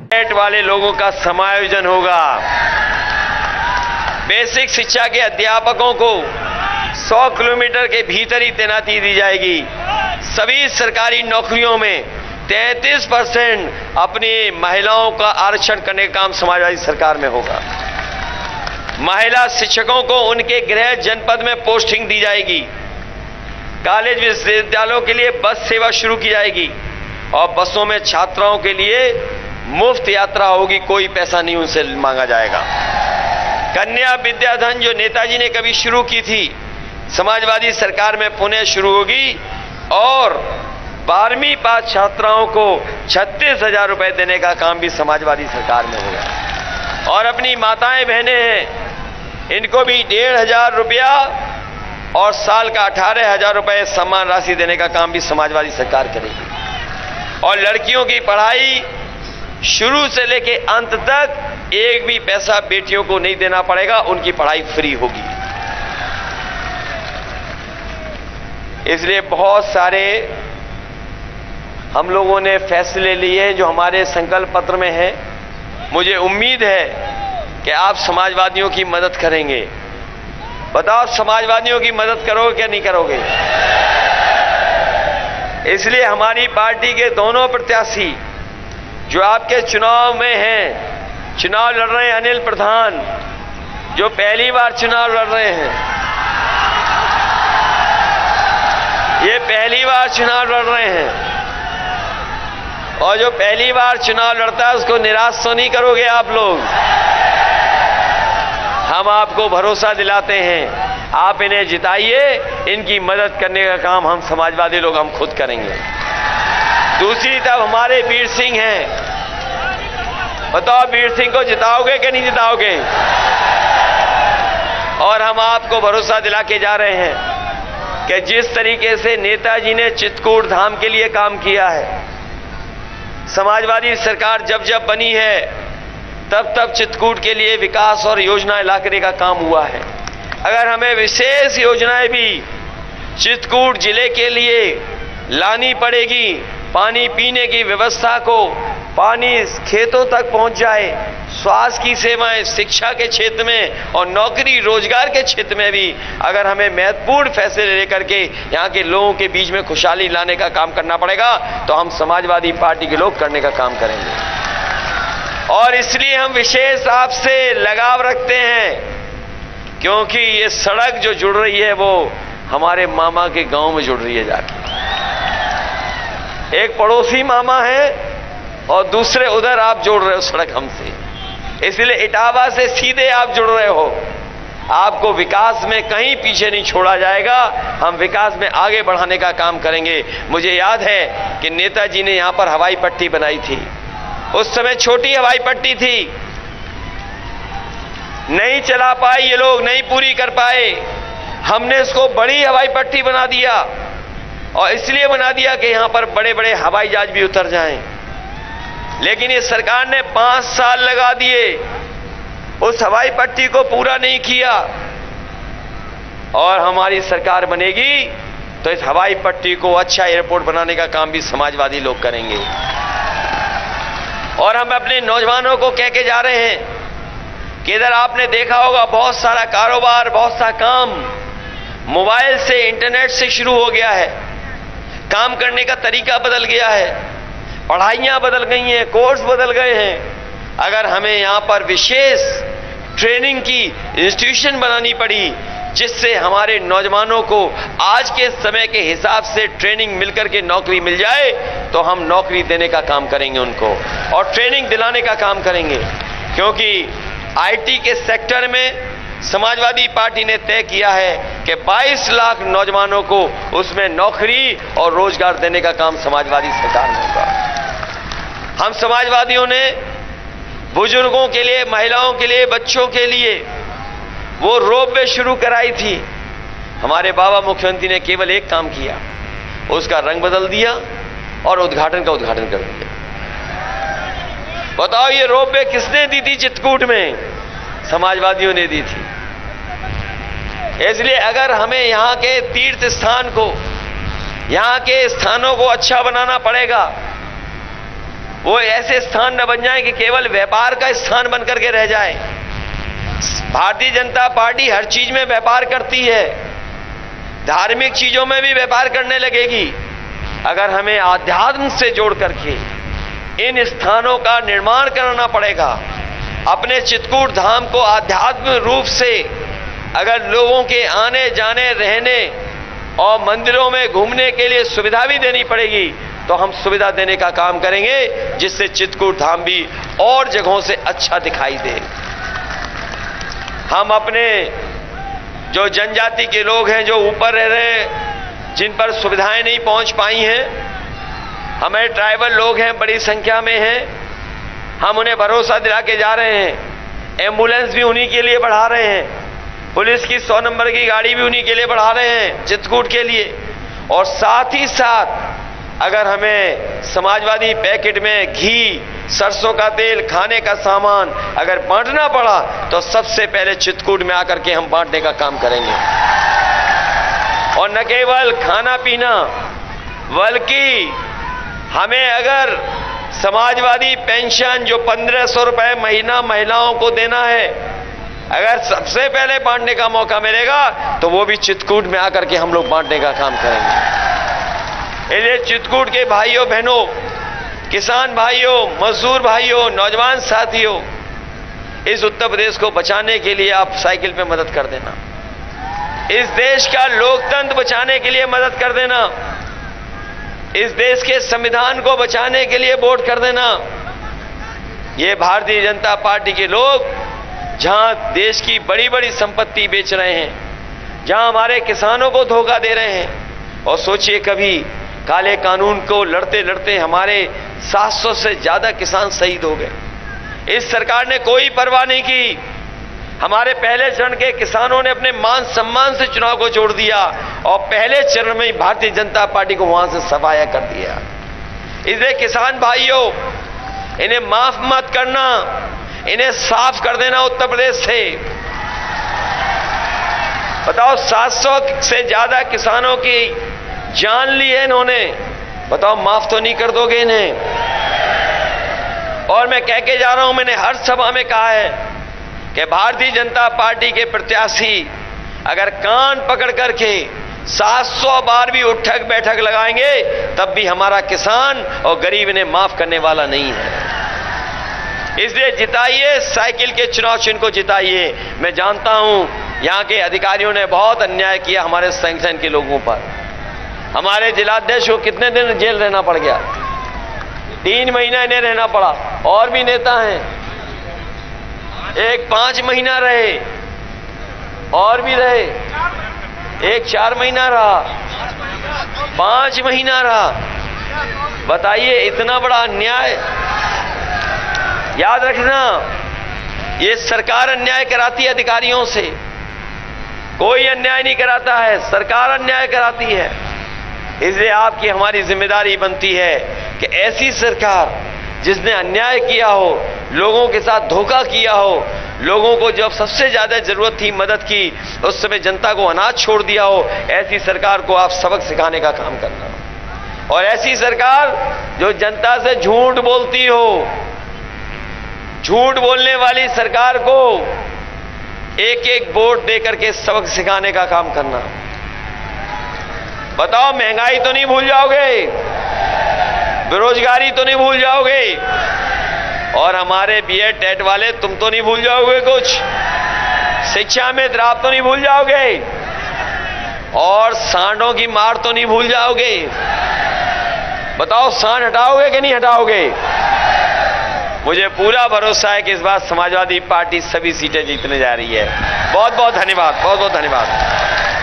Net वाले लोगों का समायोजन होगा। बेसिक शिक्षा के अध्यापकों को 100 किलोमीटर के भीतर ही तैनाती दी जाएगी। सभी सरकारी नौकरियों में 33% अपनी महिलाओं का आरक्षण करने का काम समाजवादी सरकार में होगा। महिला शिक्षकों को उनके गृह जनपद में पोस्टिंग दी जाएगी। कॉलेज विश्वविद्यालयों के लिए बस सेवा शुरू की जाएगी और बसों में छात्राओं के लिए मुफ्त यात्रा होगी, कोई पैसा नहीं उनसे मांगा जाएगा। कन्या विद्याधन जो नेताजी ने कभी शुरू की थी, समाजवादी सरकार में पुनः शुरू होगी और 12वीं पास छात्राओं को 36,000 रुपए देने का काम भी समाजवादी सरकार में होगा। और अपनी माताएं बहनें हैं, इनको भी 1,500 रुपया और साल का 18,000 रुपए सम्मान राशि देने का काम भी समाजवादी सरकार करेगी। और लड़कियों की पढ़ाई शुरू से लेके अंत तक एक भी पैसा बेटियों को नहीं देना पड़ेगा, उनकी पढ़ाई फ्री होगी। इसलिए बहुत सारे हम लोगों ने फैसले लिए जो हमारे संकल्प पत्र में है। मुझे उम्मीद है कि आप समाजवादियों की मदद करेंगे। बताओ, समाजवादियों की मदद करोगे क्या नहीं करोगे? इसलिए हमारी पार्टी के दोनों प्रत्याशी जो आपके चुनाव में हैं, चुनाव लड़ रहे हैं, अनिल प्रधान जो पहली बार चुनाव लड़ रहे हैं, ये पहली बार चुनाव लड़ रहे हैं। और जो पहली बार चुनाव लड़ता है उसको निराश तो नहीं करोगे आप लोग? हम आपको भरोसा दिलाते हैं, आप इन्हें जिताइए, इनकी मदद करने का काम हम समाजवादी लोग हम खुद करेंगे। दूसरी तरफ हमारे वीर सिंह हैं। बताओ, वीर सिंह को जिताओगे कि नहीं जिताओगे? और हम आपको भरोसा दिला के जा रहे हैं कि जिस तरीके से नेताजी ने चित्रकूट धाम के लिए काम किया है, समाजवादी सरकार जब जब बनी है तब तब चित्रकूट के लिए विकास और योजनाएं ला करने का काम हुआ है। अगर हमें विशेष योजनाएं भी चित्रकूट जिले के लिए लानी पड़ेगी, पानी पीने की व्यवस्था को, पानी खेतों तक पहुंच जाए, स्वास्थ्य की सेवाएं, शिक्षा के क्षेत्र में और नौकरी रोजगार के क्षेत्र में भी अगर हमें महत्वपूर्ण फैसले लेकर के यहाँ के लोगों के बीच में खुशहाली लाने का काम करना पड़ेगा तो हम समाजवादी पार्टी के लोग करने का काम करेंगे। और इसलिए हम विशेष आपसे लगाव रखते हैं क्योंकि ये सड़क जो जुड़ रही है वो हमारे मामा के गांव में जुड़ रही है जाके। एक पड़ोसी मामा है और दूसरे उधर आप जोड़ रहे हो सड़क हमसे, इसलिए इटावा से सीधे आप जुड़ रहे हो। आपको विकास में कहीं पीछे नहीं छोड़ा जाएगा, हम विकास में आगे बढ़ाने का काम करेंगे। मुझे याद है कि नेताजी ने यहां पर हवाई पट्टी बनाई थी। उस समय छोटी हवाई पट्टी थी, नहीं चला पाए ये लोग, नहीं पूरी कर पाए। हमने इसको बड़ी हवाई पट्टी बना दिया और इसलिए बना दिया कि यहां पर बड़े बड़े हवाई जहाज भी उतर जाएं। लेकिन ये सरकार ने 5 साल लगा दिए, उस हवाई पट्टी को पूरा नहीं किया। और हमारी सरकार बनेगी तो इस हवाई पट्टी को अच्छा एयरपोर्ट बनाने का काम भी समाजवादी लोग करेंगे। और हम अपने नौजवानों को कह के जा रहे हैं कि इधर आपने देखा होगा बहुत सारा कारोबार, बहुत सा काम मोबाइल से, इंटरनेट से शुरू हो गया है। काम करने का तरीका बदल गया है, पढ़ाइयाँ बदल गई हैं, कोर्स बदल गए हैं। अगर हमें यहाँ पर विशेष ट्रेनिंग की इंस्टीट्यूशन बनानी पड़ी जिससे हमारे नौजवानों को आज के समय के हिसाब से ट्रेनिंग मिलकर के नौकरी मिल जाए तो हम नौकरी देने का काम करेंगे उनको और ट्रेनिंग दिलाने का काम करेंगे। क्योंकि आईटी के सेक्टर में समाजवादी पार्टी ने तय किया है कि 22 लाख नौजवानों को उसमें नौकरी और रोजगार देने का काम समाजवादी सरकार में होगा। हम समाजवादियों ने बुजुर्गों के लिए, महिलाओं के लिए, बच्चों के लिए वो रोपवे शुरू कराई थी। हमारे बाबा मुख्यमंत्री ने केवल एक काम किया, उसका रंग बदल दिया और उद्घाटन का उद्घाटन कर दिया। बताओ, ये रोपवे किसने दी थी चित्रकूट में? समाजवादियों ने दी थी। इसलिए अगर हमें यहाँ के तीर्थ स्थान को, यहाँ के स्थानों को अच्छा बनाना पड़ेगा वो ऐसे स्थान न बन जाए कि केवल व्यापार का स्थान बन करके रह जाए। भारतीय जनता पार्टी हर चीज में व्यापार करती है, धार्मिक चीजों में भी व्यापार करने लगेगी। अगर हमें आध्यात्म से जोड़ करके इन स्थानों का निर्माण कराना पड़ेगा, अपने चित्रकूट धाम को आध्यात्मिक रूप से अगर लोगों के आने जाने रहने और मंदिरों में घूमने के लिए सुविधा भी देनी पड़ेगी, तो हम सुविधा देने का काम करेंगे, जिससे चित्रकूट धाम भी और जगहों से अच्छा दिखाई दे। हम अपने जो जनजाति के लोग हैं, जो ऊपर रह रहे हैं, जिन पर सुविधाएं नहीं पहुंच पाई हैं, हमारे ट्राइबल लोग हैं, बड़ी संख्या में हैं, हम उन्हें भरोसा दिला के जा रहे हैं। एम्बुलेंस भी उन्हीं के लिए बढ़ा रहे हैं, पुलिस की 100 नंबर की गाड़ी भी उन्हीं के लिए बढ़ा रहे हैं चित्रकूट के लिए। और साथ ही साथ अगर हमें समाजवादी पैकेट में घी, सरसों का तेल, खाने का सामान अगर बांटना पड़ा, तो सबसे पहले चित्रकूट में आकर के हम बांटने का काम करेंगे। और न केवल खाना पीना, बल्कि हमें अगर समाजवादी पेंशन जो 1500 रुपए महीना महिलाओं को देना है, अगर सबसे पहले बांटने का मौका मिलेगा, तो वो भी चित्रकूट में आकर के हम लोग बांटने का काम करेंगे। इसलिए चित्रकूट के भाइयों बहनों, किसान भाइयों, मजदूर भाइयों, नौजवान साथियों, इस उत्तर प्रदेश को बचाने के लिए आप साइकिल पे मदद कर देना, इस देश का लोकतंत्र बचाने के लिए मदद कर देना, इस देश के संविधान को बचाने के लिए वोट कर देना। ये भारतीय जनता पार्टी के लोग जहां देश की बड़ी बड़ी संपत्ति बेच रहे हैं, जहां हमारे किसानों को धोखा दे रहे हैं, और सोचिए कभी काले कानून को लड़ते लड़ते हमारे 700 से ज्यादा किसान शहीद हो गए। इस सरकार ने कोई परवाह नहीं की। हमारे पहले चरण के किसानों ने अपने मान सम्मान से चुनाव को छोड़ दिया, और पहले चरण में भारतीय जनता पार्टी को वहां से सफाया कर दिया। इसलिए किसान भाइयों, इन्हें माफ मत करना, इन्हें साफ कर देना उत्तर प्रदेश से। बताओ, 700 से ज्यादा किसानों की जान ली है इन्होंने, बताओ माफ तो नहीं कर दोगे इन्हें? और मैं कह के जा रहा हूं, मैंने हर सभा में कहा है कि भारतीय जनता पार्टी के प्रत्याशी अगर कान पकड़ करके 700 बार भी उठक बैठक लगाएंगे, तब भी हमारा किसान और गरीब इन्हें माफ करने वाला नहीं है। इसलिए जिताइए, साइकिल के चुनाव चिन्ह को जिताइए। मैं जानता हूं यहां के अधिकारियों ने बहुत अन्याय किया हमारे संगठन के लोगों पर। हमारे जिलाध्यक्ष को कितने दिन जेल रहना पड़ गया? 3 महीना इन्हें रहना पड़ा। और भी नेता हैं, एक 5 महीना रहे, और भी रहे, एक 4 महीना रहा, 5 महीना रहा। बताइए, इतना बड़ा अन्याय। याद रखना, ये सरकार अन्याय कराती है अधिकारियों से, कोई अन्याय नहीं कराता है, सरकार अन्याय कराती है। इसलिए आपकी हमारी जिम्मेदारी बनती है कि ऐसी सरकार जिसने अन्याय किया हो, लोगों के साथ धोखा किया हो, लोगों को जब सबसे ज्यादा जरूरत थी मदद की, उस समय जनता को अनाज छोड़ दिया हो, ऐसी सरकार को आप सबक सिखाने का काम करना। और ऐसी सरकार जो जनता से झूठ बोलती हो, झूठ बोलने वाली सरकार को एक एक वोट देकर के सबक सिखाने का काम करना। बताओ, महंगाई तो नहीं भूल जाओगे, बेरोजगारी तो नहीं भूल जाओगे, और हमारे बीएड टेट वाले तुम तो नहीं भूल जाओगे, कुछ शिक्षा में द्राप तो नहीं भूल जाओगे, और सांडों की मार तो नहीं भूल जाओगे। बताओ, सांड हटाओगे कि नहीं हटाओगे? मुझे पूरा भरोसा है कि इस बार समाजवादी पार्टी सभी सीटें जीतने जा रही है। बहुत बहुत धन्यवाद, बहुत बहुत धन्यवाद।